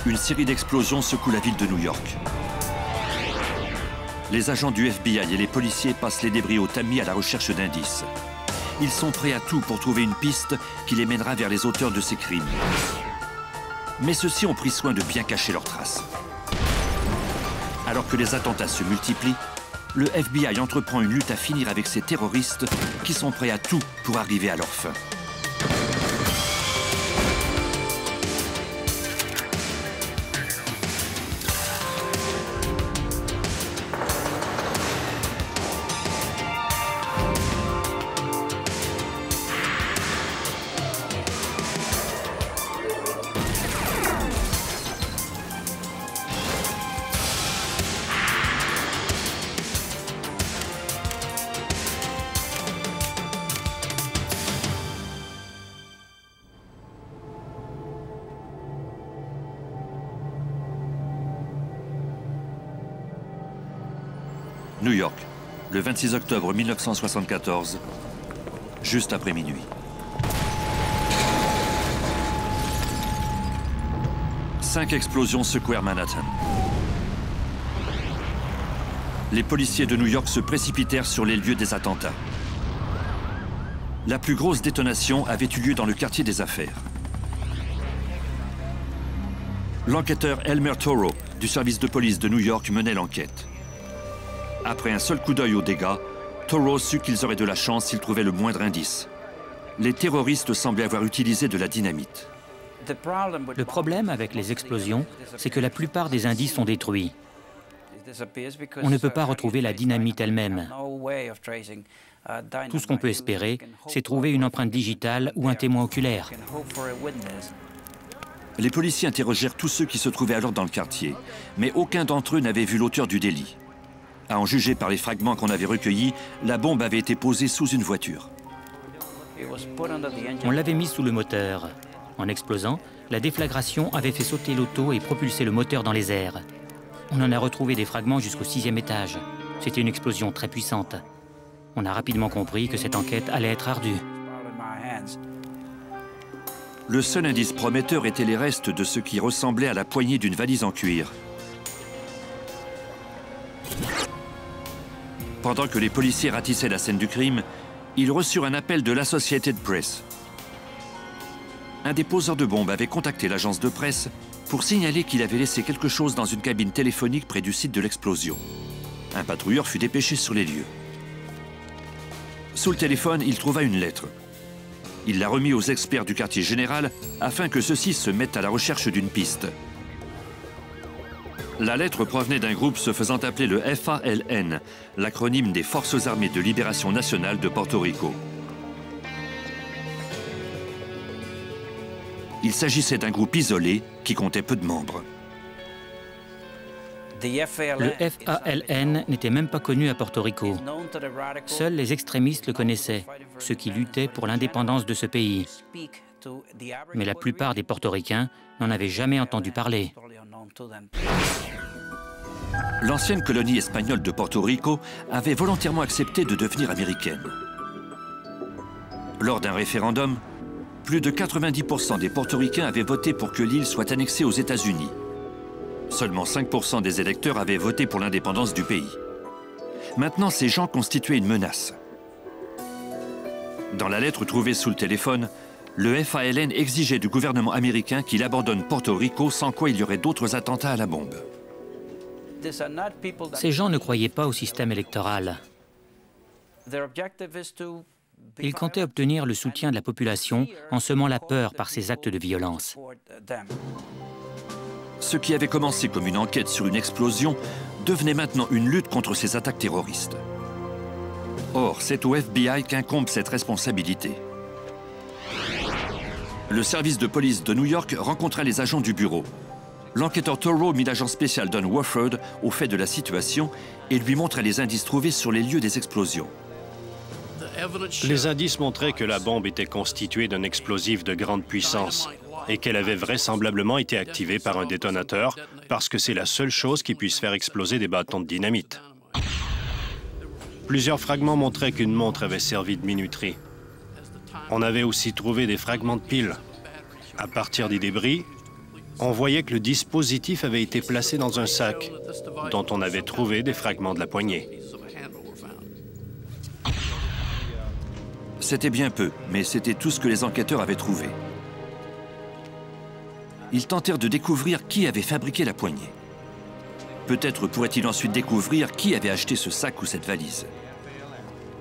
une série d'explosions secoue la ville de New York. Les agents du FBI et les policiers passent les débris au tamis à la recherche d'indices. Ils sont prêts à tout pour trouver une piste qui les mènera vers les auteurs de ces crimes. Mais ceux-ci ont pris soin de bien cacher leurs traces. Alors que les attentats se multiplient, le FBI entreprend une lutte à finir avec ces terroristes qui sont prêts à tout pour arriver à leur fin. New York, le 26 octobre 1974, juste après minuit. Cinq explosions secouèrent Manhattan. Les policiers de New York se précipitèrent sur les lieux des attentats. La plus grosse détonation avait eu lieu dans le quartier des Affaires. L'enquêteur Elmer Toro, du service de police de New York, menait l'enquête. Après un seul coup d'œil aux dégâts, Toro sut qu'ils auraient de la chance s'ils trouvaient le moindre indice. Les terroristes semblaient avoir utilisé de la dynamite. Le problème avec les explosions, c'est que la plupart des indices sont détruits. On ne peut pas retrouver la dynamite elle-même. Tout ce qu'on peut espérer, c'est trouver une empreinte digitale ou un témoin oculaire. Les policiers interrogèrent tous ceux qui se trouvaient alors dans le quartier, mais aucun d'entre eux n'avait vu l'auteur du délit. À en juger par les fragments qu'on avait recueillis, la bombe avait été posée sous une voiture. On l'avait mise sous le moteur. En explosant, la déflagration avait fait sauter l'auto et propulsé le moteur dans les airs. On en a retrouvé des fragments jusqu'au 6e étage. C'était une explosion très puissante. On a rapidement compris que cette enquête allait être ardue. Le seul indice prometteur était les restes de ce qui ressemblait à la poignée d'une valise en cuir. Pendant que les policiers ratissaient la scène du crime, ils reçurent un appel de l'Associated Press. Un des poseurs de bombes avait contacté l'agence de presse pour signaler qu'il avait laissé quelque chose dans une cabine téléphonique près du site de l'explosion. Un patrouilleur fut dépêché sur les lieux. Sous le téléphone, il trouva une lettre. Il la remit aux experts du quartier général afin que ceux-ci se mettent à la recherche d'une piste. La lettre provenait d'un groupe se faisant appeler le FALN, l'acronyme des Forces armées de libération nationale de Porto Rico. Il s'agissait d'un groupe isolé qui comptait peu de membres. Le FALN n'était même pas connu à Porto Rico. Seuls les extrémistes le connaissaient, ceux qui luttaient pour l'indépendance de ce pays. Mais la plupart des Portoricains n'en avaient jamais entendu parler. L'ancienne colonie espagnole de Porto Rico avait volontairement accepté de devenir américaine. Lors d'un référendum, plus de 90% des Portoricains avaient voté pour que l'île soit annexée aux États-Unis. Seulement 5% des électeurs avaient voté pour l'indépendance du pays. Maintenant, ces gens constituaient une menace. Dans la lettre trouvée sous le téléphone, le FALN exigeait du gouvernement américain qu'il abandonne Porto Rico, sans quoi il y aurait d'autres attentats à la bombe. Ces gens ne croyaient pas au système électoral. Ils comptaient obtenir le soutien de la population en semant la peur par ces actes de violence. Ce qui avait commencé comme une enquête sur une explosion devenait maintenant une lutte contre ces attaques terroristes. Or, c'est au FBI qu'incombe cette responsabilité. Le service de police de New York rencontra les agents du bureau. L'enquêteur Toro mit l'agent spécial Don Wofford au fait de la situation et lui montra les indices trouvés sur les lieux des explosions. Les indices montraient que la bombe était constituée d'un explosif de grande puissance et qu'elle avait vraisemblablement été activée par un détonateur parce que c'est la seule chose qui puisse faire exploser des bâtons de dynamite. Plusieurs fragments montraient qu'une montre avait servi de minuterie. On avait aussi trouvé des fragments de piles. À partir des débris, On voyait que le dispositif avait été placé dans un sac, dont on avait trouvé des fragments de la poignée. C'était bien peu, mais c'était tout ce que les enquêteurs avaient trouvé. Ils tentèrent de découvrir qui avait fabriqué la poignée. Peut-être pourraient-ils ensuite découvrir qui avait acheté ce sac ou cette valise.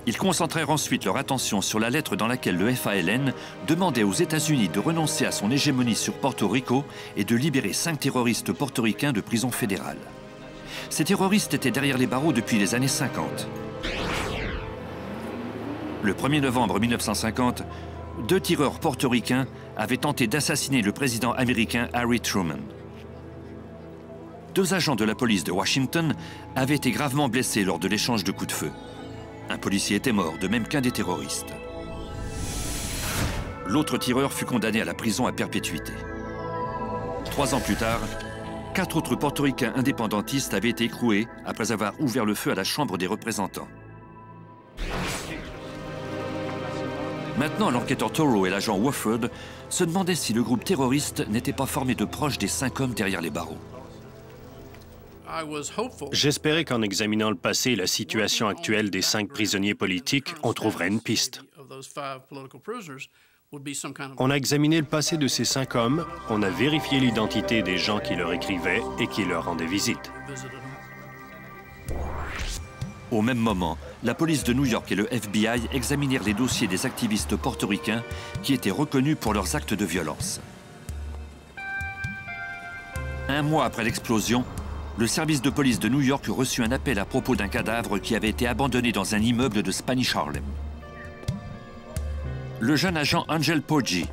Ils concentrèrent ensuite leur attention sur la lettre dans laquelle le FALN demandait aux États-Unis de renoncer à son hégémonie sur Porto Rico et de libérer 5 terroristes portoricains de prison fédérale. Ces terroristes étaient derrière les barreaux depuis les années 50. Le 1er novembre 1950, 2 tireurs portoricains avaient tenté d'assassiner le président américain Harry Truman. 2 agents de la police de Washington avaient été gravement blessés lors de l'échange de coups de feu. Un policier était mort, de même qu'un des terroristes. L'autre tireur fut condamné à la prison à perpétuité. 3 ans plus tard, 4 autres portoricains indépendantistes avaient été écroués après avoir ouvert le feu à la Chambre des représentants. Maintenant, l'enquêteur Toro et l'agent Wofford se demandaient si le groupe terroriste n'était pas formé de proches des 5 hommes derrière les barreaux. J'espérais qu'en examinant le passé et la situation actuelle des 5 prisonniers politiques, on trouverait une piste. On a examiné le passé de ces 5 hommes, on a vérifié l'identité des gens qui leur écrivaient et qui leur rendaient visite. Au même moment, la police de New York et le FBI examinèrent les dossiers des activistes portoricains qui étaient reconnus pour leurs actes de violence. 1 mois après l'explosion, le service de police de New York reçut un appel à propos d'un cadavre qui avait été abandonné dans un immeuble de Spanish Harlem. Le jeune agent Angel Poggi,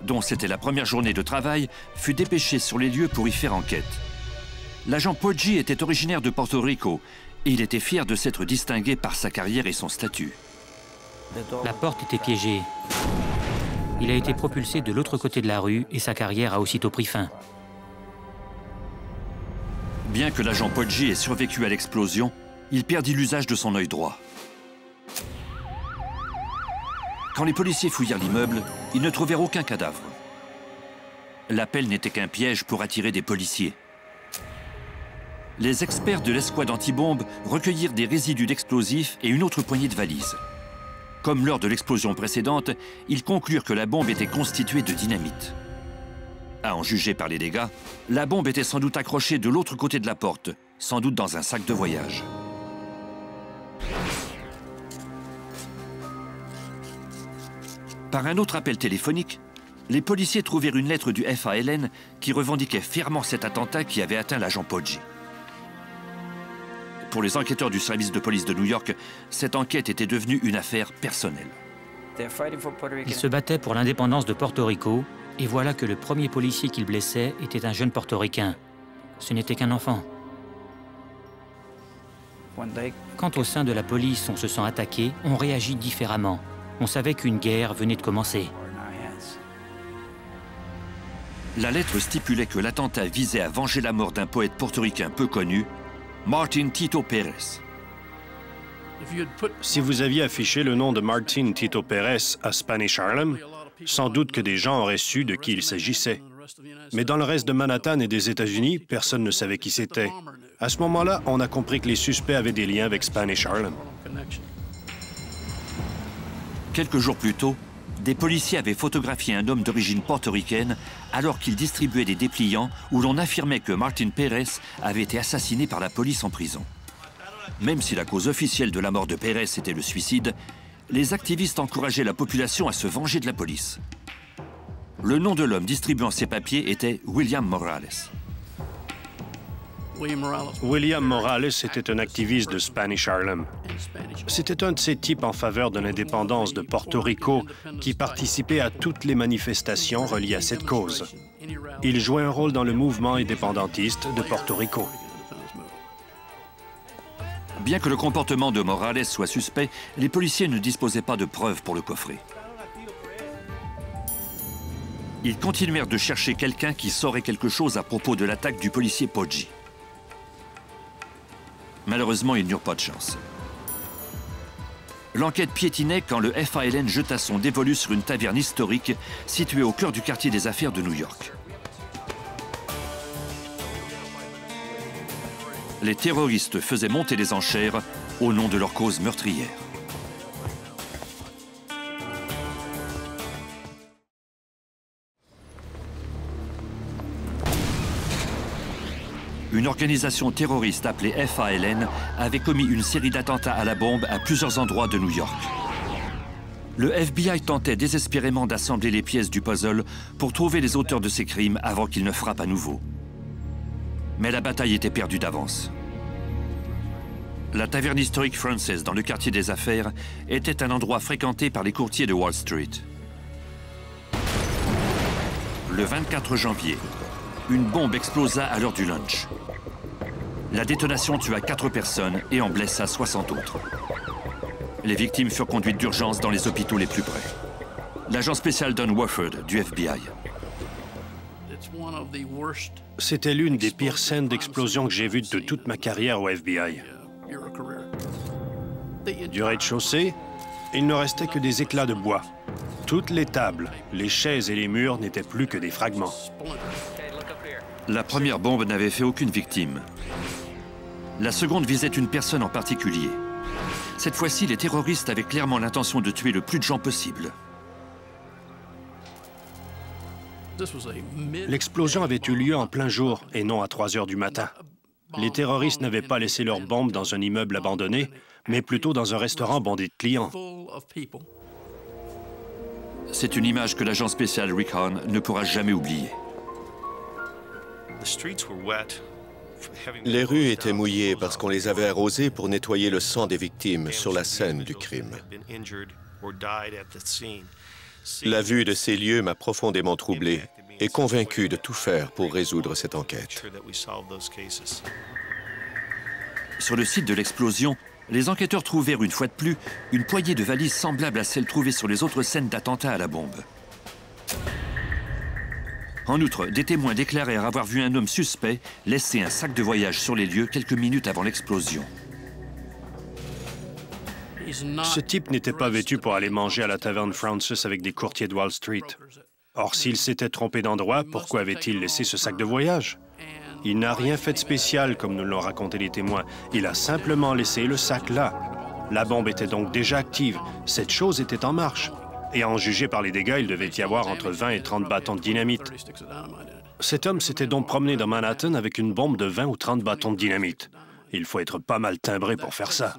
dont c'était la première journée de travail, fut dépêché sur les lieux pour y faire enquête. L'agent Poggi était originaire de Porto Rico et il était fier de s'être distingué par sa carrière et son statut. La porte était piégée. Il a été propulsé de l'autre côté de la rue et sa carrière a aussitôt pris fin. Bien que l'agent Poggi ait survécu à l'explosion, il perdit l'usage de son œil droit. Quand les policiers fouillèrent l'immeuble, ils ne trouvèrent aucun cadavre. L'appel n'était qu'un piège pour attirer des policiers. Les experts de l'escouade antibombe recueillirent des résidus d'explosifs et une autre poignée de valises. Comme lors de l'explosion précédente, ils conclurent que la bombe était constituée de dynamite. À en juger par les dégâts, la bombe était sans doute accrochée de l'autre côté de la porte, sans doute dans un sac de voyage. Par un autre appel téléphonique, les policiers trouvèrent une lettre du FALN qui revendiquait fièrement cet attentat qui avait atteint l'agent Poggi. Pour les enquêteurs du service de police de New York, cette enquête était devenue une affaire personnelle. Ils se battaient pour l'indépendance de Porto Rico, et voilà que le premier policier qu'ils blessaient était un jeune portoricain. Ce n'était qu'un enfant. Quand au sein de la police on se sent attaqué, on réagit différemment. On savait qu'une guerre venait de commencer. La lettre stipulait que l'attentat visait à venger la mort d'un poète portoricain peu connu, Martin Tito Pérez. Si vous aviez affiché le nom de Martin Tito Pérez à Spanish Harlem, sans doute que des gens auraient su de qui il s'agissait. Mais dans le reste de Manhattan et des États-Unis, personne ne savait qui c'était. À ce moment-là, on a compris que les suspects avaient des liens avec Spanish Harlem. Quelques jours plus tôt, des policiers avaient photographié un homme d'origine portoricaine alors qu'il distribuait des dépliants où l'on affirmait que Martin Pérez avait été assassiné par la police en prison. Même si la cause officielle de la mort de Pérez était le suicide, les activistes encourageaient la population à se venger de la police. Le nom de l'homme distribuant ces papiers était William Morales. William Morales était un activiste de Spanish Harlem. C'était un de ces types en faveur de l'indépendance de Porto Rico qui participait à toutes les manifestations reliées à cette cause. Il jouait un rôle dans le mouvement indépendantiste de Porto Rico. Bien que le comportement de Morales soit suspect, les policiers ne disposaient pas de preuves pour le coffrer. Ils continuèrent de chercher quelqu'un qui saurait quelque chose à propos de l'attaque du policier Poggi. Malheureusement, ils n'eurent pas de chance. L'enquête piétinait quand le FALN jeta son dévolu sur une taverne historique située au cœur du quartier des affaires de New York. les terroristes faisaient monter les enchères au nom de leur cause meurtrière. Une organisation terroriste appelée FALN avait commis une série d'attentats à la bombe à plusieurs endroits de New York. Le FBI tentait désespérément d'assembler les pièces du puzzle pour trouver les auteurs de ces crimes avant qu'ils ne frappent à nouveau. Mais la bataille était perdue d'avance. La taverne historique Frances, dans le quartier des affaires, était un endroit fréquenté par les courtiers de Wall Street. Le 24 janvier, une bombe explosa à l'heure du lunch. La détonation tua 4 personnes et en blessa 60 autres. Les victimes furent conduites d'urgence dans les hôpitaux les plus près. L'agent spécial Don Wofford du FBI. C'était l'une des pires scènes d'explosion que j'ai vues de toute ma carrière au FBI. Du rez-de-chaussée, il ne restait que des éclats de bois. Toutes les tables, les chaises et les murs n'étaient plus que des fragments. La première bombe n'avait fait aucune victime. La seconde visait une personne en particulier. Cette fois-ci, les terroristes avaient clairement l'intention de tuer le plus de gens possible. L'explosion avait eu lieu en plein jour et non à 3 heures du matin. Les terroristes n'avaient pas laissé leurs bombes dans un immeuble abandonné, mais plutôt dans un restaurant bondé de clients. C'est une image que l'agent spécial Rick Hahn ne pourra jamais oublier. Les rues étaient mouillées parce qu'on les avait arrosées pour nettoyer le sang des victimes sur la scène du crime. La vue de ces lieux m'a profondément troublé et convaincu de tout faire pour résoudre cette enquête. Sur le site de l'explosion, les enquêteurs trouvèrent une fois de plus une poignée de valises semblables à celles trouvées sur les autres scènes d'attentats à la bombe. En outre, des témoins déclarèrent avoir vu un homme suspect laisser un sac de voyage sur les lieux quelques minutes avant l'explosion. Ce type n'était pas vêtu pour aller manger à la taverne Frances avec des courtiers de Wall Street. Or, s'il s'était trompé d'endroit, pourquoi avait-il laissé ce sac de voyage? Il n'a rien fait de spécial, comme nous l'ont raconté les témoins. Il a simplement laissé le sac là. La bombe était donc déjà active. Cette chose était en marche. Et à en juger par les dégâts, il devait y avoir entre 20 et 30 bâtons de dynamite. Cet homme s'était donc promené dans Manhattan avec une bombe de 20 ou 30 bâtons de dynamite. Il faut être pas mal timbré pour faire ça.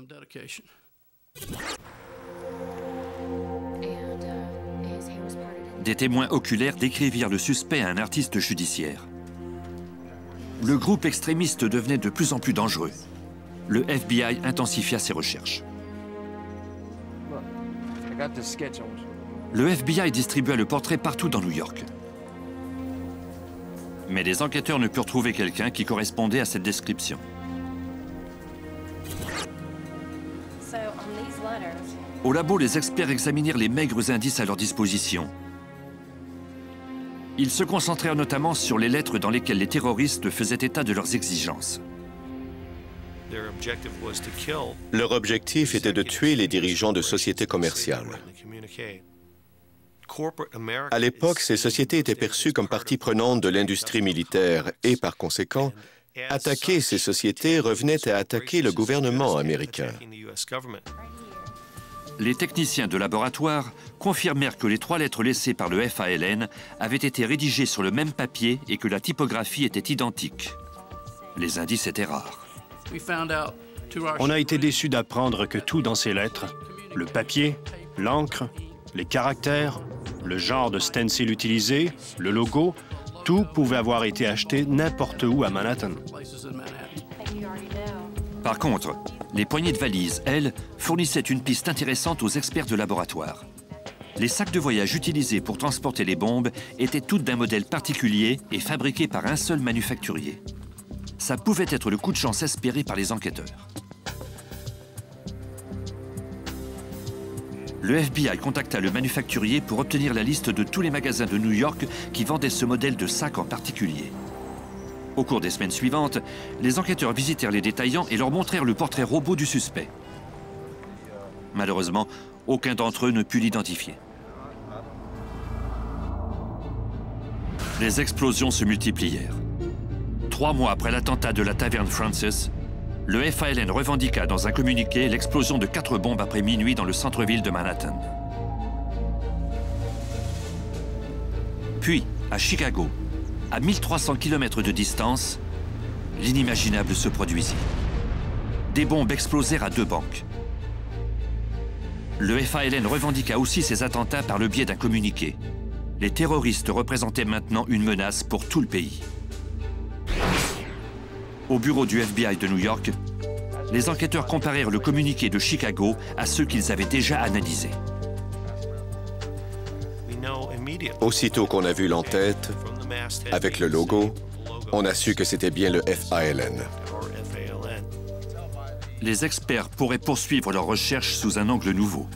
Des témoins oculaires décrivirent le suspect à un artiste judiciaire. Le groupe extrémiste devenait de plus en plus dangereux. Le FBI intensifia ses recherches. Le FBI distribua le portrait partout dans New York. Mais les enquêteurs ne purent trouver quelqu'un qui correspondait à cette description. Au labo, les experts examinèrent les maigres indices à leur disposition. Ils se concentrèrent notamment sur les lettres dans lesquelles les terroristes faisaient état de leurs exigences. Leur objectif était de tuer les dirigeants de sociétés commerciales. À l'époque, ces sociétés étaient perçues comme partie prenante de l'industrie militaire et, par conséquent, attaquer ces sociétés revenait à attaquer le gouvernement américain. Les techniciens de laboratoire confirmèrent que les 3 lettres laissées par le FALN avaient été rédigées sur le même papier et que la typographie était identique. Les indices étaient rares. On a été déçus d'apprendre que tout dans ces lettres, le papier, l'encre, les caractères, le genre de stencil utilisé, le logo, tout pouvait avoir été acheté n'importe où à Manhattan. Par contre, les poignées de valises, elles, fournissaient une piste intéressante aux experts de laboratoire. Les sacs de voyage utilisés pour transporter les bombes étaient toutes d'un modèle particulier et fabriqués par un seul manufacturier. Ça pouvait être le coup de chance espéré par les enquêteurs. Le FBI contacta le manufacturier pour obtenir la liste de tous les magasins de New York qui vendaient ce modèle de sac en particulier. Au cours des semaines suivantes, les enquêteurs visitèrent les détaillants et leur montrèrent le portrait robot du suspect. Malheureusement, aucun d'entre eux ne put l'identifier. Les explosions se multiplièrent. 3 mois après l'attentat de la taverne Frances, Le FALN revendiqua dans un communiqué l'explosion de 4 bombes après minuit dans le centre-ville de Manhattan. Puis, à Chicago, à 1300 km de distance, l'inimaginable se produisit. Des bombes explosèrent à 2 banques. Le FALN revendiqua aussi ces attentats par le biais d'un communiqué. Les terroristes représentaient maintenant une menace pour tout le pays. Au bureau du FBI de New York, les enquêteurs comparèrent le communiqué de Chicago à ceux qu'ils avaient déjà analysés. Aussitôt qu'on a vu l'entête, avec le logo, on a su que c'était bien le FALN. Les experts pourraient poursuivre leurs recherches sous un angle nouveau.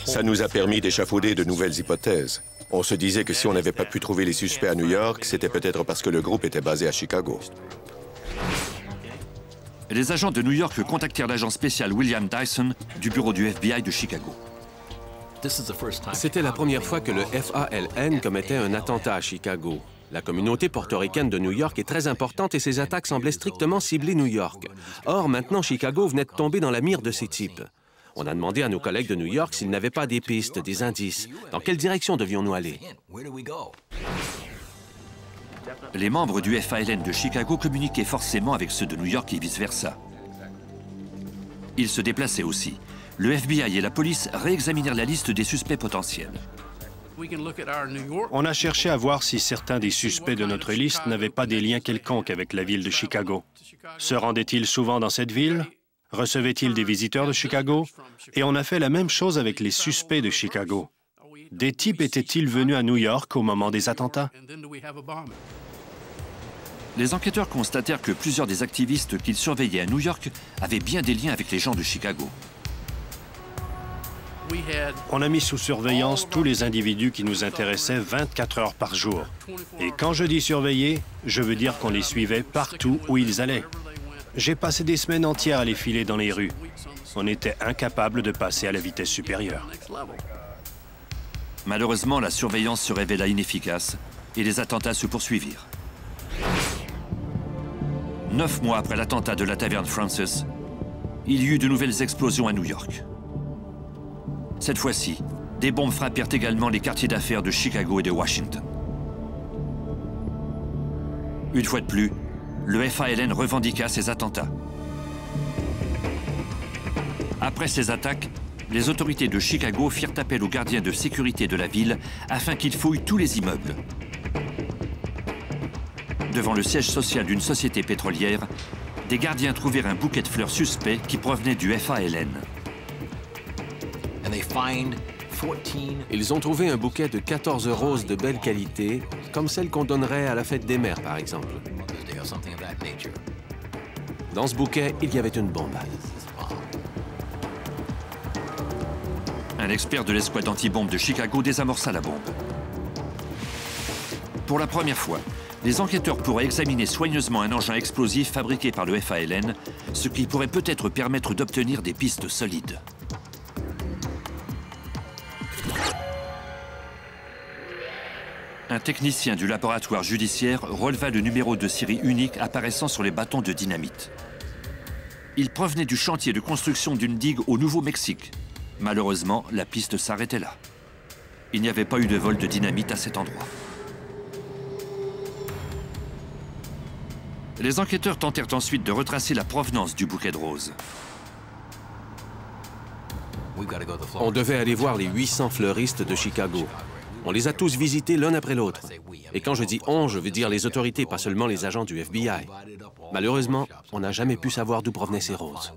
Ça nous a permis d'échafauder de nouvelles hypothèses. On se disait que si on n'avait pas pu trouver les suspects à New York, c'était peut-être parce que le groupe était basé à Chicago. Les agents de New York contactèrent l'agent spécial William Dyson du bureau du FBI de Chicago. C'était la première fois que le FALN commettait un attentat à Chicago. La communauté portoricaine de New York est très importante et ces attaques semblaient strictement cibler New York. Or, maintenant, Chicago venait de tomber dans la mire de ces types. On a demandé à nos collègues de New York s'ils n'avaient pas des pistes, des indices. Dans quelle direction devions-nous aller? Les membres du FALN de Chicago communiquaient forcément avec ceux de New York et vice-versa. Ils se déplaçaient aussi. Le FBI et la police réexaminèrent la liste des suspects potentiels. On a cherché à voir si certains des suspects de notre liste n'avaient pas des liens quelconques avec la ville de Chicago. Se rendaient-ils souvent dans cette ville? Recevaient-ils des visiteurs de Chicago? Et on a fait la même chose avec les suspects de Chicago. Des types étaient-ils venus à New York au moment des attentats? Les enquêteurs constatèrent que plusieurs des activistes qu'ils surveillaient à New York avaient bien des liens avec les gens de Chicago. On a mis sous surveillance tous les individus qui nous intéressaient 24 heures par jour. Et quand je dis surveiller, je veux dire qu'on les suivait partout où ils allaient. J'ai passé des semaines entières à les filer dans les rues. On était incapable de passer à la vitesse supérieure. Malheureusement, la surveillance se révéla inefficace et les attentats se poursuivirent. 9 mois après l'attentat de la taverne Francis, il y eut de nouvelles explosions à New York. Cette fois-ci, des bombes frappèrent également les quartiers d'affaires de Chicago et de Washington. Une fois de plus, le FALN revendiqua ces attentats. Après ces attaques, les autorités de Chicago firent appel aux gardiens de sécurité de la ville afin qu'ils fouillent tous les immeubles. Devant le siège social d'une société pétrolière, des gardiens trouvèrent un bouquet de fleurs suspect qui provenait du FALN. Ils ont trouvé un bouquet de 14 roses de belle qualité, comme celles qu'on donnerait à la fête des mères, par exemple. Dans ce bouquet, il y avait une bombe. Un expert de l'escouade anti-bombe de Chicago désamorça la bombe. Pour la première fois, les enquêteurs pourraient examiner soigneusement un engin explosif fabriqué par le FALN, ce qui pourrait peut-être permettre d'obtenir des pistes solides. Un technicien du laboratoire judiciaire releva le numéro de série unique apparaissant sur les bâtons de dynamite. Il provenait du chantier de construction d'une digue au Nouveau-Mexique. Malheureusement, la piste s'arrêtait là. Il n'y avait pas eu de vol de dynamite à cet endroit. Les enquêteurs tentèrent ensuite de retracer la provenance du bouquet de roses. On devait aller voir les 800 fleuristes de Chicago. On les a tous visités l'un après l'autre. Et quand je dis « on », je veux dire les autorités, pas seulement les agents du FBI. Malheureusement, on n'a jamais pu savoir d'où provenaient ces roses.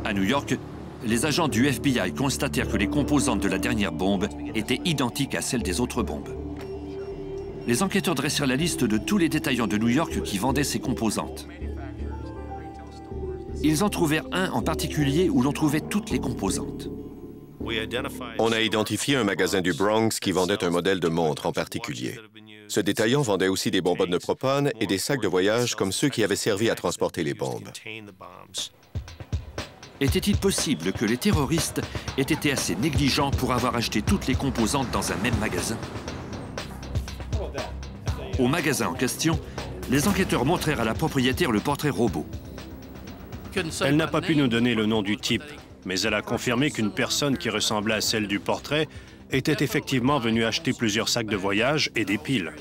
À New York, les agents du FBI constatèrent que les composantes de la dernière bombe étaient identiques à celles des autres bombes. Les enquêteurs dressèrent la liste de tous les détaillants de New York qui vendaient ces composantes. Ils en trouvèrent un en particulier où l'on trouvait toutes les composantes. On a identifié un magasin du Bronx qui vendait un modèle de montre en particulier. Ce détaillant vendait aussi des bonbonnes de propane et des sacs de voyage comme ceux qui avaient servi à transporter les bombes. Était-il possible que les terroristes aient été assez négligents pour avoir acheté toutes les composantes dans un même magasin? Au magasin en question, Les enquêteurs montrèrent à la propriétaire le portrait robot. Elle n'a pas pu nous donner le nom du type, mais elle a confirmé qu'une personne qui ressemblait à celle du portrait était effectivement venue acheter plusieurs sacs de voyage et des piles.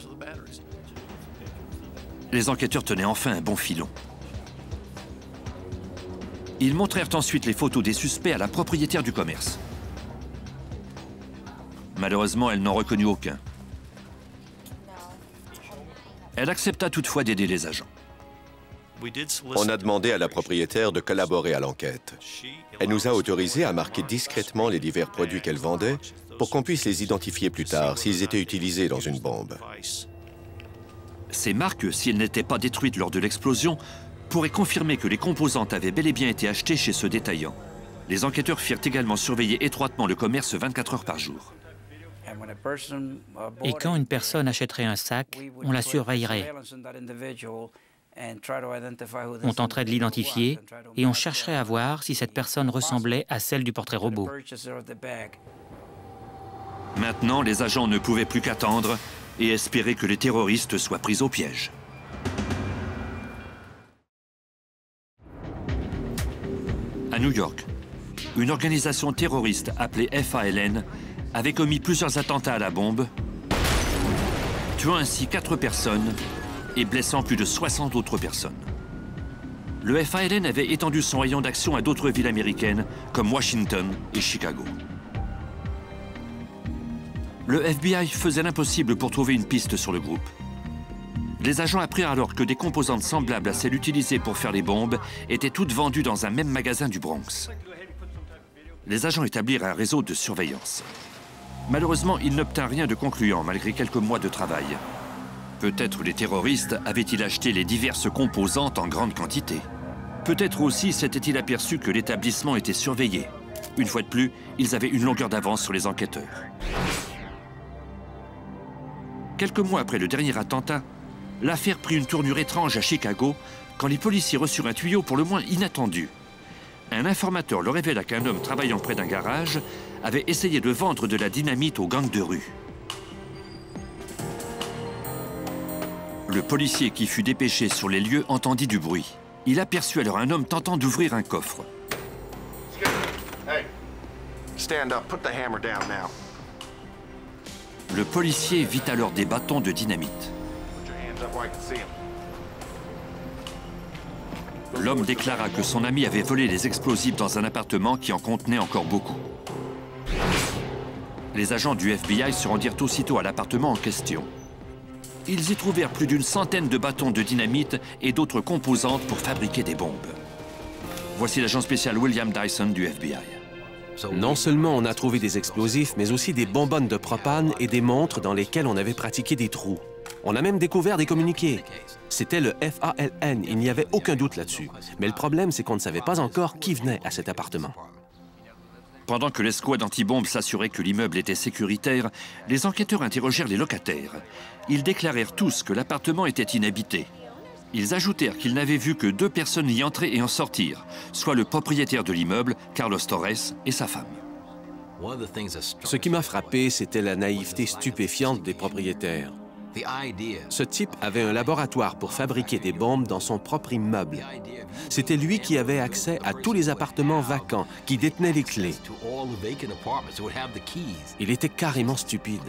Les enquêteurs tenaient enfin un bon filon. Ils montrèrent ensuite les photos des suspects à la propriétaire du commerce. Malheureusement, elle n'en reconnut aucun. Elle accepta toutefois d'aider les agents. On a demandé à la propriétaire de collaborer à l'enquête. Elle nous a autorisés à marquer discrètement les divers produits qu'elle vendait pour qu'on puisse les identifier plus tard s'ils étaient utilisés dans une bombe. Ces marques, si elles n'étaient pas détruites lors de l'explosion, pourraient confirmer que les composantes avaient bel et bien été achetées chez ce détaillant. Les enquêteurs firent également surveiller étroitement le commerce 24 heures par jour. Et quand une personne achèterait un sac, on la surveillerait. On tenterait de l'identifier et on chercherait à voir si cette personne ressemblait à celle du portrait robot. Maintenant, les agents ne pouvaient plus qu'attendre et espérer que les terroristes soient pris au piège. À New York, une organisation terroriste appelée FALN avait commis plusieurs attentats à la bombe, tuant ainsi 4 personnes et blessant plus de 60 autres personnes. Le FALN avait étendu son rayon d'action à d'autres villes américaines comme Washington et Chicago. Le FBI faisait l'impossible pour trouver une piste sur le groupe. Les agents apprirent alors que des composantes semblables à celles utilisées pour faire les bombes étaient toutes vendues dans un même magasin du Bronx. Les agents établirent un réseau de surveillance. Malheureusement, ils n'obtinrent rien de concluant malgré quelques mois de travail. Peut-être les terroristes avaient-ils acheté les diverses composantes en grande quantité. Peut-être aussi s'étaient-ils aperçus que l'établissement était surveillé. Une fois de plus, ils avaient une longueur d'avance sur les enquêteurs. Quelques mois après le dernier attentat, l'affaire prit une tournure étrange à Chicago quand les policiers reçurent un tuyau pour le moins inattendu. Un informateur leur révéla qu'un homme travaillant près d'un garage avait essayé de vendre de la dynamite aux gangs de rue. Le policier qui fut dépêché sur les lieux entendit du bruit. Il aperçut alors un homme tentant d'ouvrir un coffre. Hey, stand up, put the hammer down now. Le policier vit alors des bâtons de dynamite. L'homme déclara que son ami avait volé les explosifs dans un appartement qui en contenait encore beaucoup. Les agents du FBI se rendirent aussitôt à l'appartement en question. Ils y trouvèrent plus d'une centaine de bâtons de dynamite et d'autres composantes pour fabriquer des bombes. Voici l'agent spécial William Dyson du FBI. Non seulement on a trouvé des explosifs, mais aussi des bonbonnes de propane et des montres dans lesquelles on avait pratiqué des trous. On a même découvert des communiqués. C'était le FALN, il n'y avait aucun doute là-dessus. Mais le problème, c'est qu'on ne savait pas encore qui venait à cet appartement. Pendant que l'escouade anti-bombe s'assurait que l'immeuble était sécuritaire, les enquêteurs interrogèrent les locataires. Ils déclarèrent tous que l'appartement était inhabité. Ils ajoutèrent qu'ils n'avaient vu que 2 personnes y entrer et en sortir, soit le propriétaire de l'immeuble, Carlos Torres, et sa femme. Ce qui m'a frappé, c'était la naïveté stupéfiante des propriétaires. Ce type avait un laboratoire pour fabriquer des bombes dans son propre immeuble. C'était lui qui avait accès à tous les appartements vacants, qui détenait les clés. Il était carrément stupide.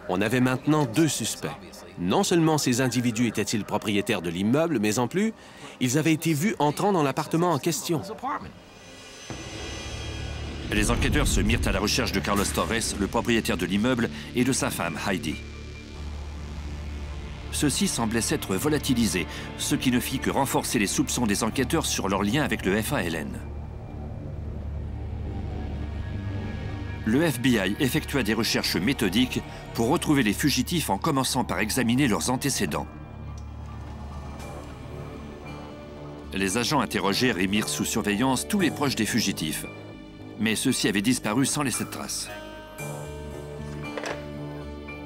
On avait maintenant 2 suspects. Non seulement ces individus étaient-ils propriétaires de l'immeuble, mais en plus, ils avaient été vus entrant dans l'appartement en question. Les enquêteurs se mirent à la recherche de Carlos Torres, le propriétaire de l'immeuble, et de sa femme, Heidi. Ceux-ci semblaient s'être volatilisés, ce qui ne fit que renforcer les soupçons des enquêteurs sur leur lien avec le FALN. Le FBI effectua des recherches méthodiques pour retrouver les fugitifs en commençant par examiner leurs antécédents. Les agents interrogèrent et mirent sous surveillance tous les proches des fugitifs. Mais ceux-ci avaient disparu sans laisser de traces.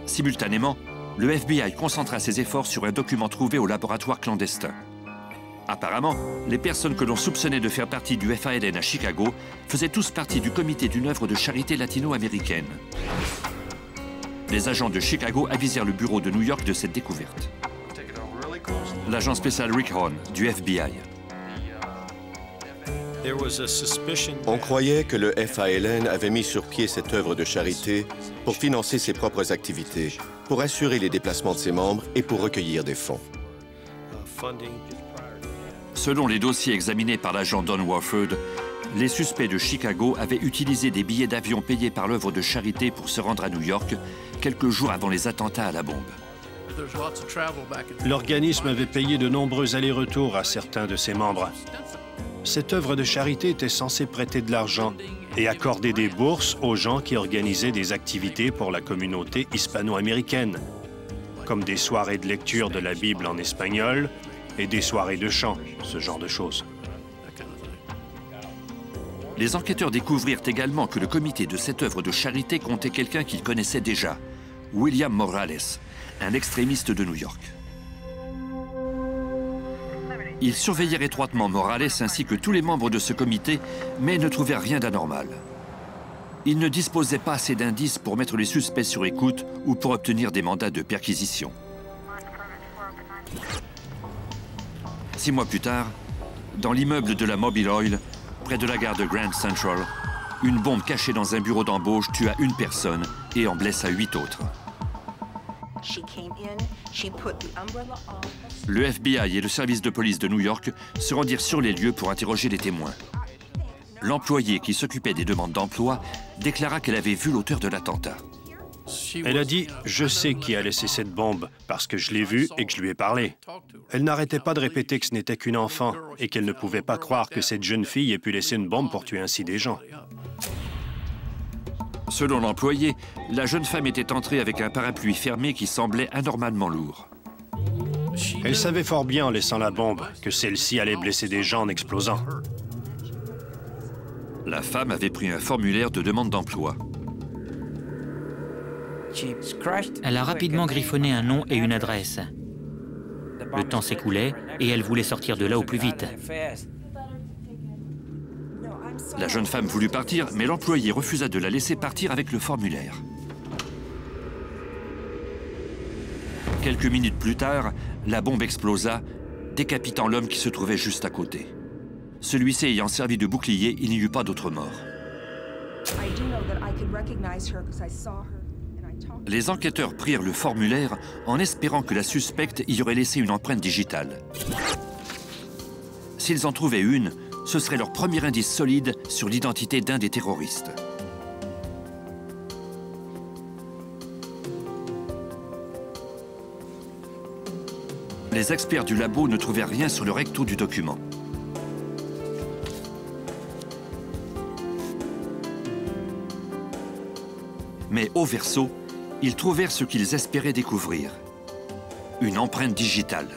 Simultanément, le FBI concentra ses efforts sur un document trouvé au laboratoire clandestin. Apparemment, les personnes que l'on soupçonnait de faire partie du FALN à Chicago faisaient tous partie du comité d'une œuvre de charité latino-américaine. Les agents de Chicago avisèrent le bureau de New York de cette découverte. l'agent spécial Rick Horn du FBI. On croyait que le FALN avait mis sur pied cette œuvre de charité pour financer ses propres activités, pour assurer les déplacements de ses membres et pour recueillir des fonds. Selon les dossiers examinés par l'agent Don Warford, les suspects de Chicago avaient utilisé des billets d'avion payés par l'œuvre de charité pour se rendre à New York quelques jours avant les attentats à la bombe. L'organisme avait payé de nombreux allers-retours à certains de ses membres. Cette œuvre de charité était censée prêter de l'argent et accorder des bourses aux gens qui organisaient des activités pour la communauté hispano-américaine, comme des soirées de lecture de la Bible en espagnol et des soirées de chant, ce genre de choses. Les enquêteurs découvrirent également que le comité de cette œuvre de charité comptait quelqu'un qu'ils connaissaient déjà, William Morales, un extrémiste de New York. Ils surveillèrent étroitement Morales ainsi que tous les membres de ce comité, mais ne trouvèrent rien d'anormal. Ils ne disposaient pas assez d'indices pour mettre les suspects sur écoute ou pour obtenir des mandats de perquisition. 6 mois plus tard, dans l'immeuble de la Mobile Oil, près de la gare de Grand Central, une bombe cachée dans un bureau d'embauche tua une personne et en blessa 8 autres. Le FBI et le service de police de New York se rendirent sur les lieux pour interroger les témoins. L'employé qui s'occupait des demandes d'emploi déclara qu'elle avait vu l'auteur de l'attentat. Elle a dit « Je sais qui a laissé cette bombe parce que je l'ai vue et que je lui ai parlé ». Elle n'arrêtait pas de répéter que ce n'était qu'une enfant et qu'elle ne pouvait pas croire que cette jeune fille ait pu laisser une bombe pour tuer ainsi des gens. Selon l'employé, la jeune femme était entrée avec un parapluie fermé qui semblait anormalement lourd. Elle savait fort bien en laissant la bombe que celle-ci allait blesser des gens en explosant. La femme avait pris un formulaire de demande d'emploi. Elle a rapidement griffonné un nom et une adresse. Le temps s'écoulait et elle voulait sortir de là au plus vite. La jeune femme voulut partir, mais l'employé refusa de la laisser partir avec le formulaire. Quelques minutes plus tard, la bombe explosa, décapitant l'homme qui se trouvait juste à côté. Celui-ci ayant servi de bouclier, il n'y eut pas d'autres morts. Les enquêteurs prirent le formulaire en espérant que la suspecte y aurait laissé une empreinte digitale. S'ils en trouvaient une, ce serait leur premier indice solide sur l'identité d'un des terroristes. Les experts du labo ne trouvèrent rien sur le recto du document. Mais au verso, ils trouvèrent ce qu'ils espéraient découvrir. Une empreinte digitale.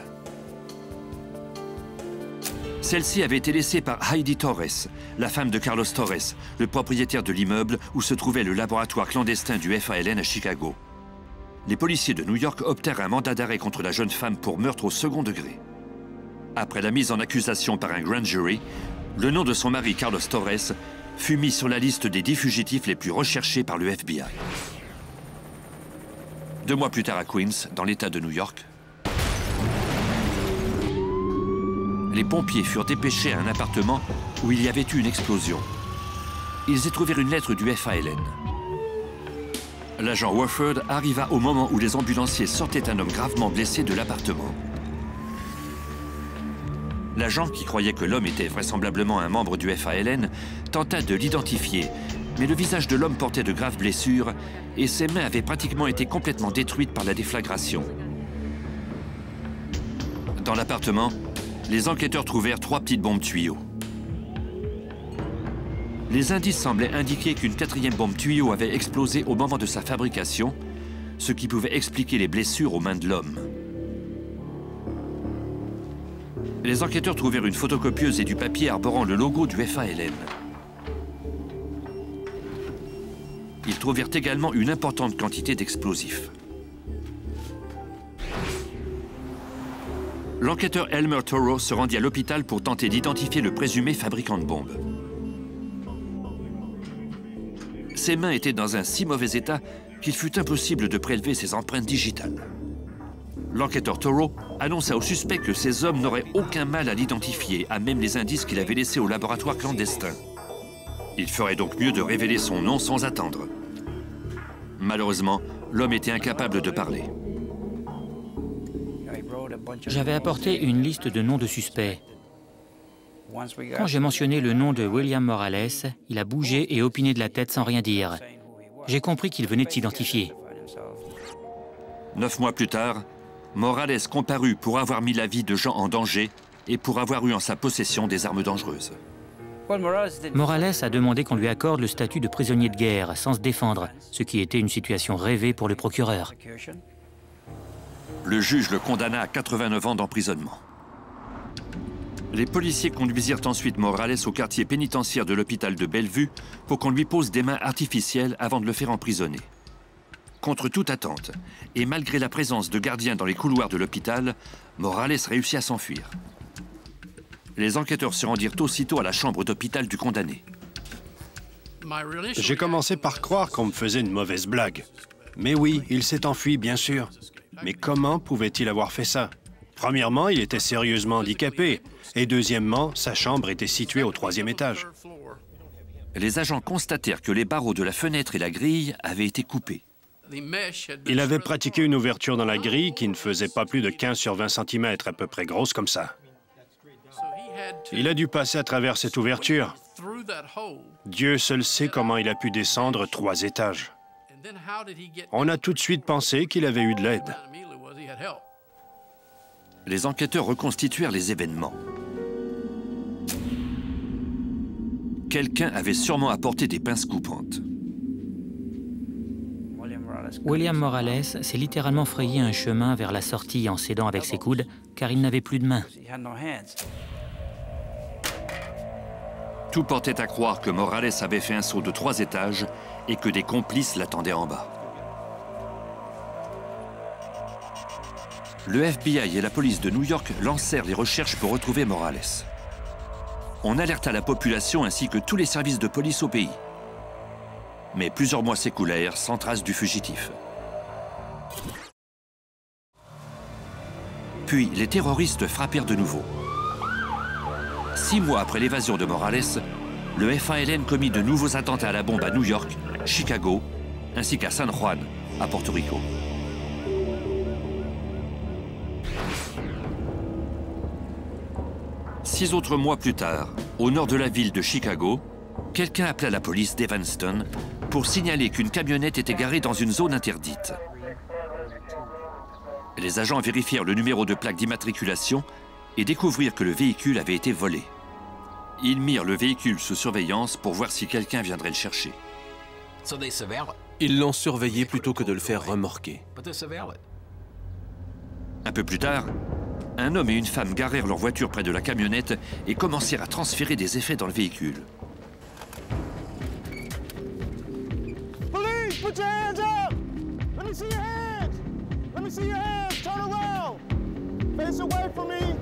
Celle-ci avait été laissée par Heidi Torres, la femme de Carlos Torres, le propriétaire de l'immeuble où se trouvait le laboratoire clandestin du FALN à Chicago. Les policiers de New York obtinrent un mandat d'arrêt contre la jeune femme pour meurtre au second degré. Après la mise en accusation par un grand jury, le nom de son mari Carlos Torres fut mis sur la liste des 10 fugitifs les plus recherchés par le FBI. 2 mois plus tard à Queens, dans l'État de New York, les pompiers furent dépêchés à un appartement où il y avait eu une explosion. Ils y trouvèrent une lettre du FALN. L'agent Warford arriva au moment où les ambulanciers sortaient un homme gravement blessé de l'appartement. L'agent, qui croyait que l'homme était vraisemblablement un membre du FALN, tenta de l'identifier, mais le visage de l'homme portait de graves blessures et ses mains avaient pratiquement été complètement détruites par la déflagration. Dans l'appartement, les enquêteurs trouvèrent 3 petites bombes tuyaux. Les indices semblaient indiquer qu'une 4e bombe tuyau avait explosé au moment de sa fabrication, ce qui pouvait expliquer les blessures aux mains de l'homme. Les enquêteurs trouvèrent une photocopieuse et du papier arborant le logo du FALN. Ils trouvèrent également une importante quantité d'explosifs. L'enquêteur Elmer Toro se rendit à l'hôpital pour tenter d'identifier le présumé fabricant de bombes. Ses mains étaient dans un si mauvais état qu'il fut impossible de prélever ses empreintes digitales. L'enquêteur Toro annonça au suspect que ces hommes n'auraient aucun mal à l'identifier, à même les indices qu'il avait laissés au laboratoire clandestin. Il ferait donc mieux de révéler son nom sans attendre. Malheureusement, l'homme était incapable de parler. J'avais apporté une liste de noms de suspects. Quand j'ai mentionné le nom de William Morales, il a bougé et opiné de la tête sans rien dire. J'ai compris qu'il venait de s'identifier. 9 mois plus tard, Morales comparut pour avoir mis la vie de gens en danger et pour avoir eu en sa possession des armes dangereuses. Morales a demandé qu'on lui accorde le statut de prisonnier de guerre sans se défendre, ce qui était une situation rêvée pour le procureur. Le juge le condamna à 89 ans d'emprisonnement. Les policiers conduisirent ensuite Morales au quartier pénitentiaire de l'hôpital de Bellevue pour qu'on lui pose des mains artificielles avant de le faire emprisonner. Contre toute attente, et malgré la présence de gardiens dans les couloirs de l'hôpital, Morales réussit à s'enfuir. Les enquêteurs se rendirent aussitôt à la chambre d'hôpital du condamné. J'ai commencé par croire qu'on me faisait une mauvaise blague. Mais oui, il s'est enfui, bien sûr. Mais comment pouvait-il avoir fait ça? Premièrement, il était sérieusement handicapé. Et deuxièmement, sa chambre était située au 3e étage. Les agents constatèrent que les barreaux de la fenêtre et la grille avaient été coupés. Il avait pratiqué une ouverture dans la grille qui ne faisait pas plus de 15 sur 20 cm, à peu près grosse comme ça. Il a dû passer à travers cette ouverture. Dieu seul sait comment il a pu descendre 3 étages. On a tout de suite pensé qu'il avait eu de l'aide. Les enquêteurs reconstituèrent les événements. Quelqu'un avait sûrement apporté des pinces coupantes. William Morales s'est littéralement frayé un chemin vers la sortie en s'aidant avec ses coudes, car il n'avait plus de mains. Tout portait à croire que Morales avait fait un saut de 3 étages et que des complices l'attendaient en bas. Le FBI et la police de New York lancèrent les recherches pour retrouver Morales. On alerta la population ainsi que tous les services de police au pays. Mais plusieurs mois s'écoulèrent sans trace du fugitif. Puis les terroristes frappèrent de nouveau. 6 mois après l'évasion de Morales, le FALN commit de nouveaux attentats à la bombe à New York, Chicago, ainsi qu'à San Juan, à Porto Rico. Six autres mois plus tard, au nord de la ville de Chicago, quelqu'un appela la police d'Evanston pour signaler qu'une camionnette était garée dans une zone interdite. Les agents vérifièrent le numéro de plaque d'immatriculation et découvrirent que le véhicule avait été volé. Ils mirent le véhicule sous surveillance pour voir si quelqu'un viendrait le chercher. Ils l'ont surveillé plutôt que de le faire remorquer. Un peu plus tard, un homme et une femme garèrent leur voiture près de la camionnette et commencèrent à transférer des effets dans le véhicule. Police, put your hands up! Let me see your hands! Let me see your hands! Turn around! Face away from me!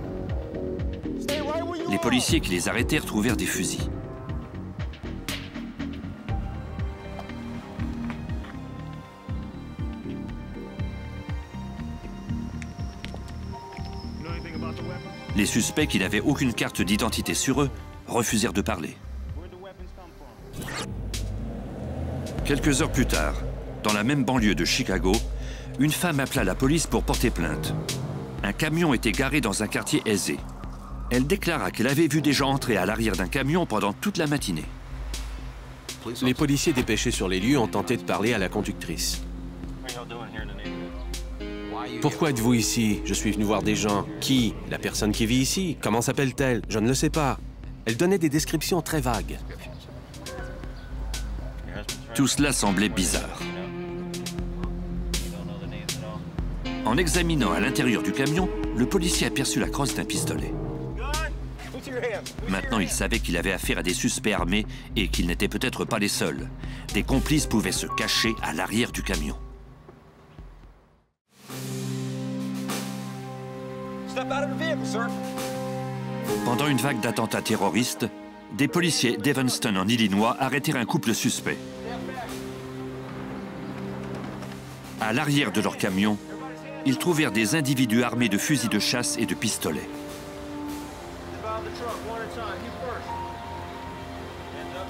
Stay right where you are! Les policiers qui les arrêtèrent trouvèrent des fusils. Les suspects qui n'avaient aucune carte d'identité sur eux refusèrent de parler. Quelques heures plus tard, dans la même banlieue de Chicago, une femme appela la police pour porter plainte. Un camion était garé dans un quartier aisé. Elle déclara qu'elle avait vu des gens entrer à l'arrière d'un camion pendant toute la matinée. Les policiers dépêchés sur les lieux ont tenté de parler à la conductrice. Pourquoi êtes-vous ici? Je suis venu voir des gens. Qui? La personne qui vit ici? Comment s'appelle-t-elle? Je ne le sais pas. Elle donnait des descriptions très vagues. Tout cela semblait bizarre. En examinant à l'intérieur du camion, le policier aperçut la crosse d'un pistolet. Maintenant, il savait qu'il avait affaire à des suspects armés et qu'ils n'étaient peut-être pas les seuls. Des complices pouvaient se cacher à l'arrière du camion. Pendant une vague d'attentats terroristes, des policiers d'Evanston en Illinois arrêtèrent un couple suspect. À l'arrière de leur camion, ils trouvèrent des individus armés de fusils de chasse et de pistolets.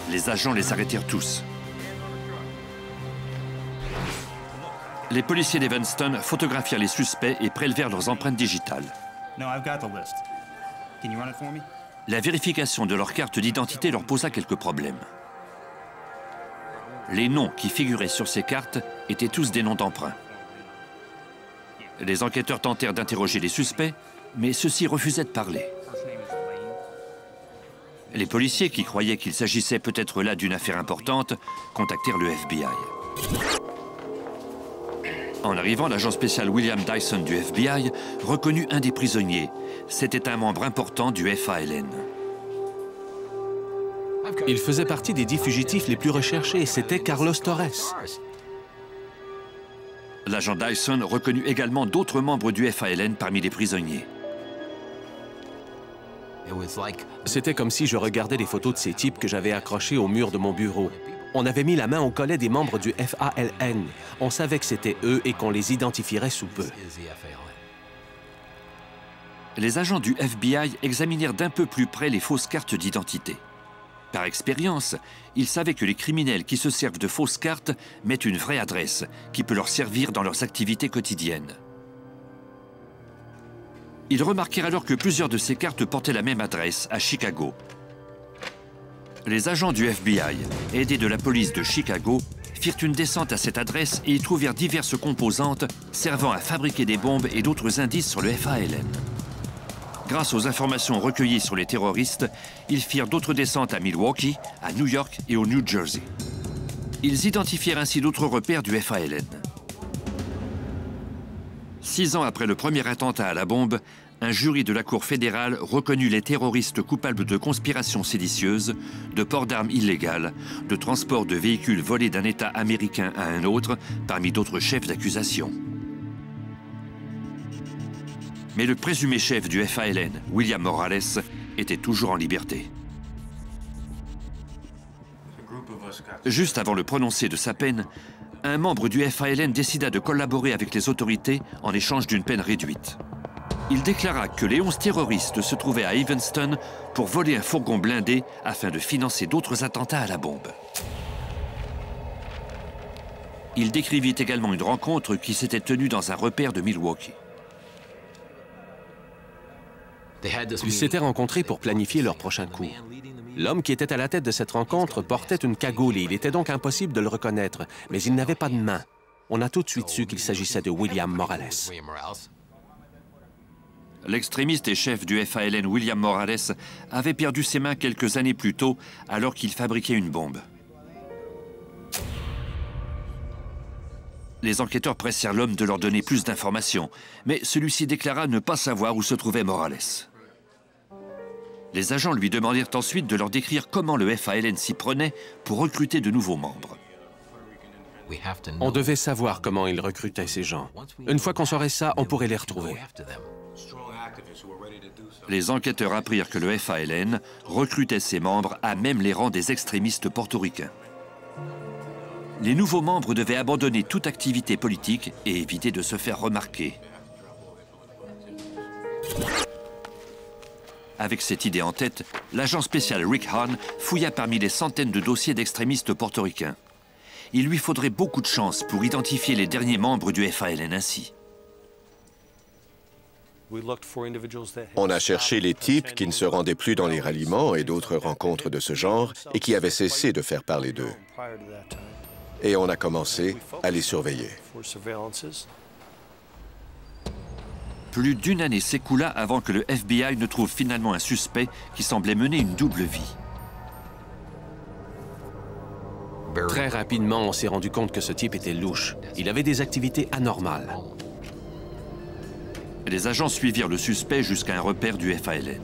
Les agents les arrêtèrent tous. Les policiers d'Evanston photographièrent les suspects et prélevèrent leurs empreintes digitales. La vérification de leur carte d'identité leur posa quelques problèmes. Les noms qui figuraient sur ces cartes étaient tous des noms d'emprunt. Les enquêteurs tentèrent d'interroger les suspects, mais ceux-ci refusaient de parler. Les policiers, qui croyaient qu'il s'agissait peut-être là d'une affaire importante, contactèrent le FBI. En arrivant, l'agent spécial William Dyson du FBI reconnut un des prisonniers. C'était un membre important du FALN. Il faisait partie des 10 fugitifs les plus recherchés. C'était Carlos Torres. L'agent Dyson reconnut également d'autres membres du FALN parmi les prisonniers. C'était comme si je regardais les photos de ces types que j'avais accrochés au mur de mon bureau. On avait mis la main au collet des membres du FALN. On savait que c'était eux et qu'on les identifierait sous peu. Les agents du FBI examinèrent d'un peu plus près les fausses cartes d'identité. Par expérience, ils savaient que les criminels qui se servent de fausses cartes mettent une vraie adresse qui peut leur servir dans leurs activités quotidiennes. Ils remarquèrent alors que plusieurs de ces cartes portaient la même adresse, à Chicago. Les agents du FBI, aidés de la police de Chicago, firent une descente à cette adresse et y trouvèrent diverses composantes servant à fabriquer des bombes et d'autres indices sur le FALN. Grâce aux informations recueillies sur les terroristes, ils firent d'autres descentes à Milwaukee, à New York et au New Jersey. Ils identifièrent ainsi d'autres repères du FALN. 6 ans après le premier attentat à la bombe, un jury de la Cour fédérale reconnut les terroristes coupables de conspiration séditieuse, de port d'armes illégales, de transport de véhicules volés d'un État américain à un autre, parmi d'autres chefs d'accusation. Mais le présumé chef du FALN, William Morales, était toujours en liberté. Juste avant le prononcé de sa peine, un membre du FALN décida de collaborer avec les autorités en échange d'une peine réduite. Il déclara que les 11 terroristes se trouvaient à Evanston pour voler un fourgon blindé afin de financer d'autres attentats à la bombe. Il décrivit également une rencontre qui s'était tenue dans un repère de Milwaukee. Ils s'étaient rencontrés pour planifier leur prochain coup. L'homme qui était à la tête de cette rencontre portait une cagoule et il était donc impossible de le reconnaître, mais il n'avait pas de main. On a tout de suite su qu'il s'agissait de William Morales. L'extrémiste et chef du FALN William Morales avait perdu ses mains quelques années plus tôt alors qu'il fabriquait une bombe. Les enquêteurs pressèrent l'homme de leur donner plus d'informations, mais celui-ci déclara ne pas savoir où se trouvait Morales. Les agents lui demandèrent ensuite de leur décrire comment le FALN s'y prenait pour recruter de nouveaux membres. On devait savoir comment ils recrutaient ces gens. Une fois qu'on saurait ça, on pourrait les retrouver. Les enquêteurs apprirent que le FALN recrutait ses membres à même les rangs des extrémistes portoricains. Les nouveaux membres devaient abandonner toute activité politique et éviter de se faire remarquer. Avec cette idée en tête, l'agent spécial Rick Hahn fouilla parmi les centaines de dossiers d'extrémistes portoricains. Il lui faudrait beaucoup de chance pour identifier les derniers membres du FALN ainsi. On a cherché les types qui ne se rendaient plus dans les ralliements et d'autres rencontres de ce genre et qui avaient cessé de faire parler d'eux. Et on a commencé à les surveiller. Plus d'une année s'écoula avant que le FBI ne trouve finalement un suspect qui semblait mener une double vie. Très rapidement, on s'est rendu compte que ce type était louche. Il avait des activités anormales. Les agents suivirent le suspect jusqu'à un repère du FALN.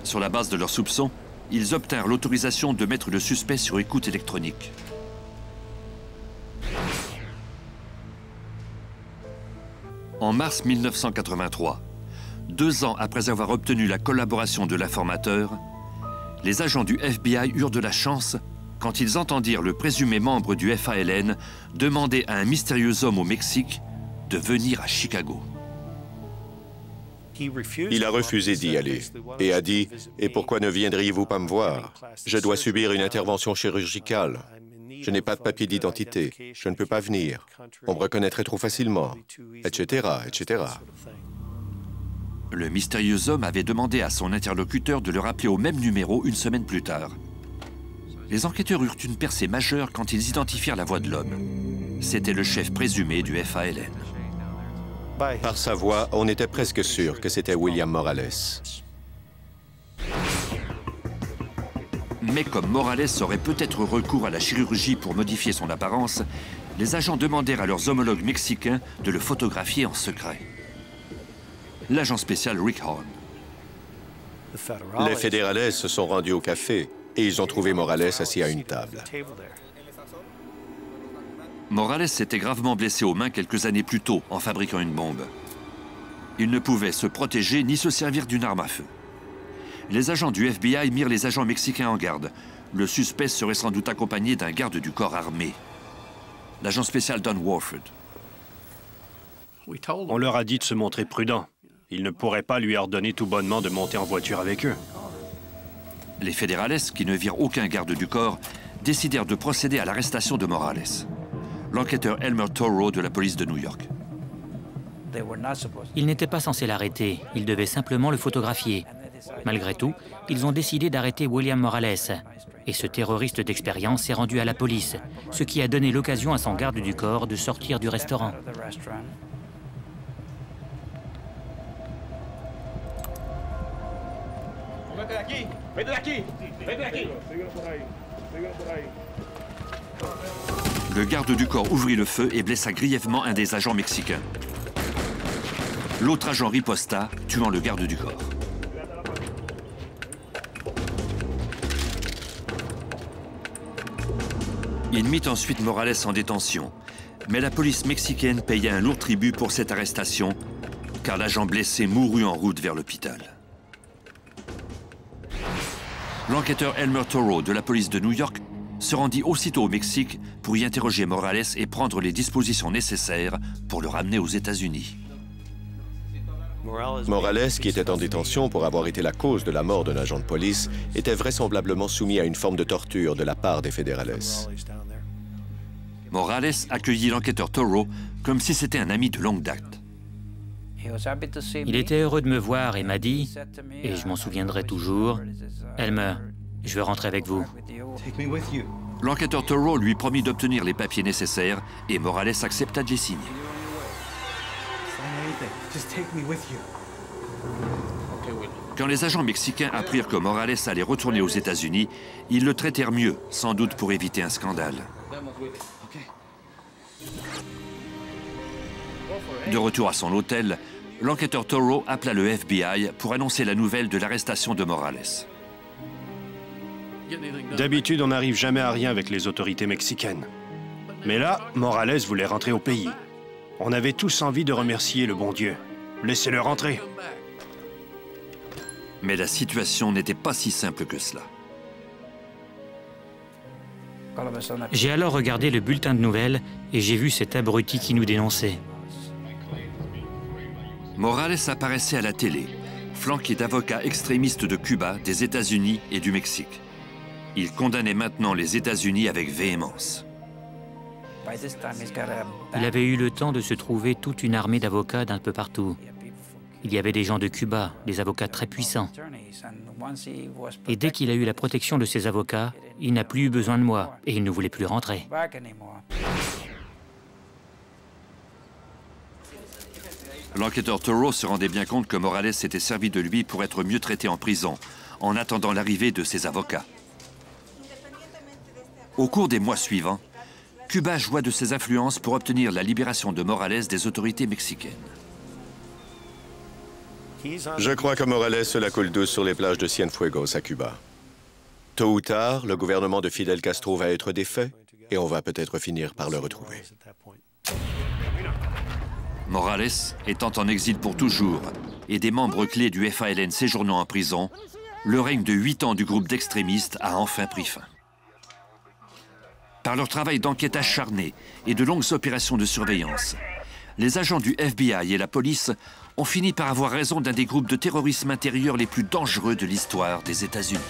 Sur la base de leurs soupçons, ils obtinrent l'autorisation de mettre le suspect sur écoute électronique. En mars 1983, 2 ans après avoir obtenu la collaboration de l'informateur, les agents du FBI eurent de la chance quand ils entendirent le présumé membre du FALN demander à un mystérieux homme au Mexique de venir à Chicago. Il a refusé d'y aller et a dit « Et pourquoi ne viendriez-vous pas me voir? Je dois subir une intervention chirurgicale. Je n'ai pas de papier d'identité. Je ne peux pas venir. On me reconnaîtrait trop facilement, etc., etc. » Le mystérieux homme avait demandé à son interlocuteur de le rappeler au même numéro une semaine plus tard. Les enquêteurs eurent une percée majeure quand ils identifièrent la voix de l'homme. C'était le chef présumé du FALN. Par sa voix, on était presque sûr que c'était William Morales. Mais comme Morales aurait peut-être recours à la chirurgie pour modifier son apparence, les agents demandèrent à leurs homologues mexicains de le photographier en secret. L'agent spécial Rick Horn. Les fédérales se sont rendus au café et ils ont trouvé Morales assis à une table. Morales s'était gravement blessé aux mains quelques années plus tôt en fabriquant une bombe. Il ne pouvait se protéger ni se servir d'une arme à feu. Les agents du FBI mirent les agents mexicains en garde. Le suspect serait sans doute accompagné d'un garde du corps armé. L'agent spécial Don Warford. On leur a dit de se montrer prudents. Ils ne pourraient pas lui ordonner tout bonnement de monter en voiture avec eux. Les fédérales, qui ne virent aucun garde du corps, décidèrent de procéder à l'arrestation de Morales. L'enquêteur Elmer Toro de la police de New York. Ils n'étaient pas censés l'arrêter, ils devaient simplement le photographier. Malgré tout, ils ont décidé d'arrêter William Morales. Et ce terroriste d'expérience s'est rendu à la police, ce qui a donné l'occasion à son garde du corps de sortir du restaurant. Le garde du corps ouvrit le feu et blessa grièvement un des agents mexicains. L'autre agent riposta, tuant le garde du corps. Il mit ensuite Morales en détention, mais la police mexicaine paya un lourd tribut pour cette arrestation, car l'agent blessé mourut en route vers l'hôpital. L'enquêteur Elmer Toro de la police de New York se rendit aussitôt au Mexique pour y interroger Morales et prendre les dispositions nécessaires pour le ramener aux États-Unis. Morales, qui était en détention pour avoir été la cause de la mort d'un agent de police, était vraisemblablement soumis à une forme de torture de la part des fédérales. Morales accueillit l'enquêteur Toro comme si c'était un ami de longue date. Il était heureux de me voir et m'a dit, et je m'en souviendrai toujours, « Elmer, je veux rentrer avec vous. » L'enquêteur Toro lui promit d'obtenir les papiers nécessaires et Morales accepta de les signer. Quand les agents mexicains apprirent que Morales allait retourner aux États-Unis, ils le traitèrent mieux, sans doute pour éviter un scandale. De retour à son hôtel, l'enquêteur Toro appela le FBI pour annoncer la nouvelle de l'arrestation de Morales. D'habitude, on n'arrive jamais à rien avec les autorités mexicaines. Mais là, Morales voulait rentrer au pays. On avait tous envie de remercier le bon Dieu. Laissez-le rentrer. Mais la situation n'était pas si simple que cela. J'ai alors regardé le bulletin de nouvelles et j'ai vu cet abruti qui nous dénonçait. Morales apparaissait à la télé, flanqué d'avocats extrémistes de Cuba, des États-Unis et du Mexique. Il condamnait maintenant les États-Unis avec véhémence. Il avait eu le temps de se trouver toute une armée d'avocats d'un peu partout. Il y avait des gens de Cuba, des avocats très puissants. Et dès qu'il a eu la protection de ses avocats, il n'a plus eu besoin de moi et il ne voulait plus rentrer. L'enquêteur Toro se rendait bien compte que Morales s'était servi de lui pour être mieux traité en prison, en attendant l'arrivée de ses avocats. Au cours des mois suivants, Cuba joua de ses influences pour obtenir la libération de Morales des autorités mexicaines. Je crois que Morales se la coule douce sur les plages de Cienfuegos à Cuba. Tôt ou tard, le gouvernement de Fidel Castro va être défait et on va peut-être finir par le retrouver. Morales étant en exil pour toujours et des membres clés du FALN séjournant en prison, le règne de 8 ans du groupe d'extrémistes a enfin pris fin. Par leur travail d'enquête acharné et de longues opérations de surveillance, les agents du FBI et la police ont fini par avoir raison d'un des groupes de terrorisme intérieur les plus dangereux de l'histoire des États-Unis.